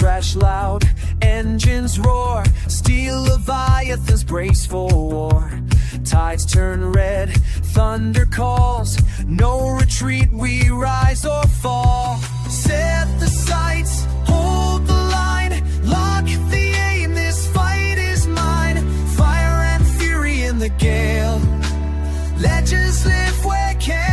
crash loud, engines roar, steel leviathans brace for war. Tides turn red, thunder calls, no retreat, we rise or fall. Set the sights, hold the line, lock the aim, this fight is mine. Fire and fury in the gale, legends live where can